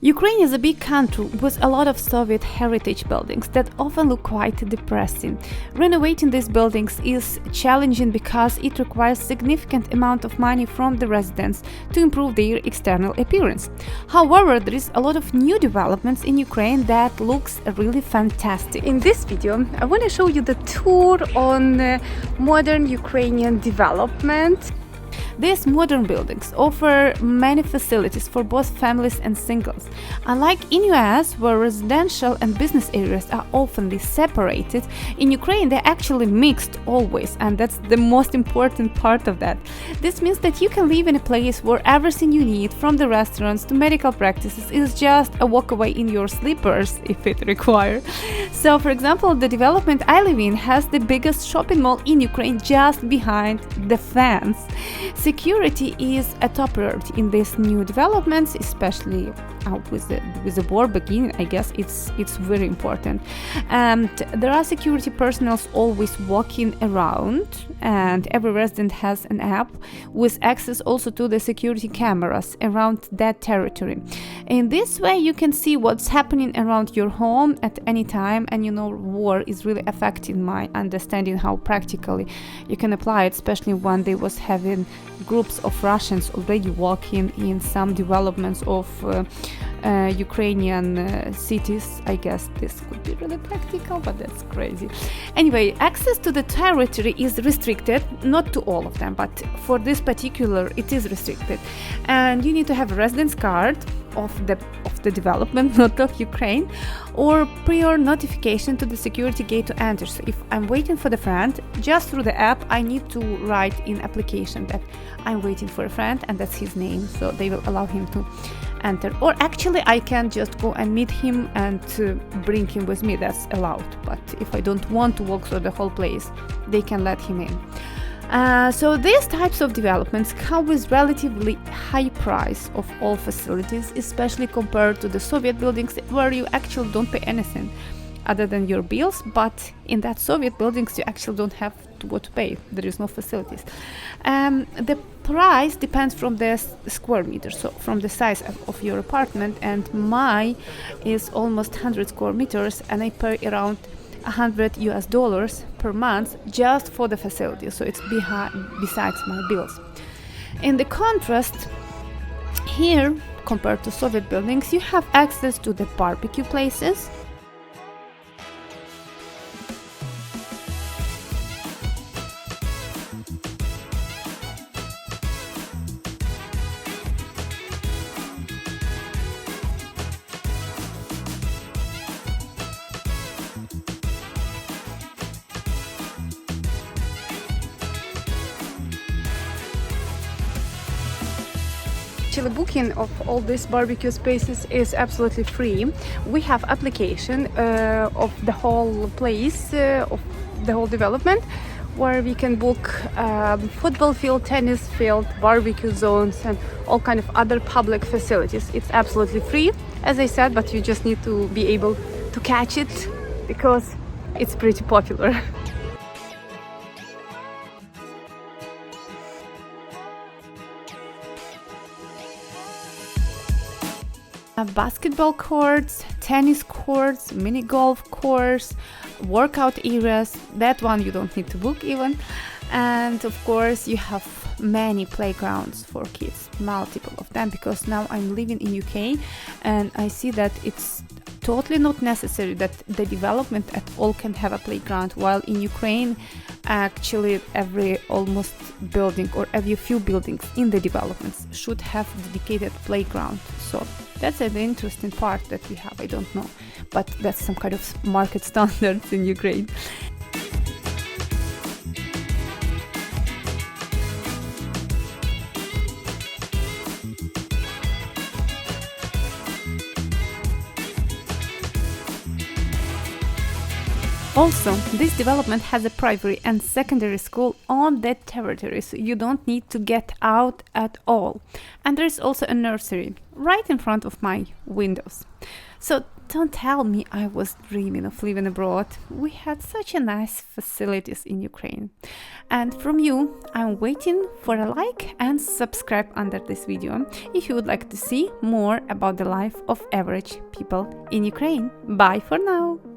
Ukraine is a big country with a lot of Soviet heritage buildings that often look quite depressing. Renovating these buildings is challenging because it requires significant amount of money from the residents to improve their external appearance. However, there is a lot of new developments in Ukraine that looks really fantastic. In this video, I want to show you the tour on modern Ukrainian development. These modern buildings offer many facilities for both families and singles. Unlike in US, where residential and business areas are often separated, in Ukraine they're actually mixed always, and that's the most important part of that. This means that you can live in a place where everything you need, from the restaurants to medical practices, is just a walk away in your slippers if it requires. So, for example, the development I live in has the biggest shopping mall in Ukraine just behind the fence. Security is a top priority in these new developments, especially with the war beginning. I guess it's very important. And there are security personnel always walking around, and every resident has an app with access also to the security cameras around that territory. In this way, you can see what's happening around your home at any time, and war is really affecting my understanding how practically you can apply it, especially when they was having groups of Russians already walking in some developments of Ukrainian cities. I guess this could be really practical, but that's crazy. Anyway, access to the territory is restricted, not to all of them, but for this particular it is restricted, and you need to have a residence card of the development, not of Ukraine, or prior notification to the security gate to enter. So if I'm waiting for the friend, just through the app I need to write in application that I'm waiting for a friend and that's his name, so they will allow him to enter. Or actually I can just go and meet him and bring him with me, that's allowed. But if I don't want to walk through the whole place, they can let him in. So these types of developments come with relatively high price of all facilities, especially compared to the Soviet buildings where you actually don't pay anything other than your bills, but in that Soviet buildings you actually don't have what to pay. There is no facilities. The price depends from the square meter, so from the size of your apartment, and my is almost 100 square meters and I pay around $100 per month just for the facility, so it's besides my bills. In the contrast, here compared to Soviet buildings, you have access to the barbecue places, Actually, booking of all these barbecue spaces is absolutely free. We have application of the whole place, of the whole development, where we can book football field, tennis field, barbecue zones, and all kind of other public facilities. It's absolutely free, as I said, but you just need to be able to catch it because it's pretty popular. Basketball courts, tennis courts, mini golf course, workout areas. That one you don't need to book even. And of course you have many playgrounds for kids, multiple of them, because now I'm living in UK and I see that it's totally not necessary that the development at all can have a playground, while in Ukraine actually every almost building or every few buildings in the developments should have dedicated playground. So that's an interesting part that we have. I don't know, but that's some kind of market standards in Ukraine. Also, this development has a primary and secondary school on that territory, so you don't need to get out at all. And there's also a nursery right in front of my windows. So Don't tell me I was dreaming of living abroad. We had such a nice facilities in Ukraine. And from you, I'm waiting for a like and subscribe under this video if you would like to see more about the life of average people in Ukraine. Bye for now!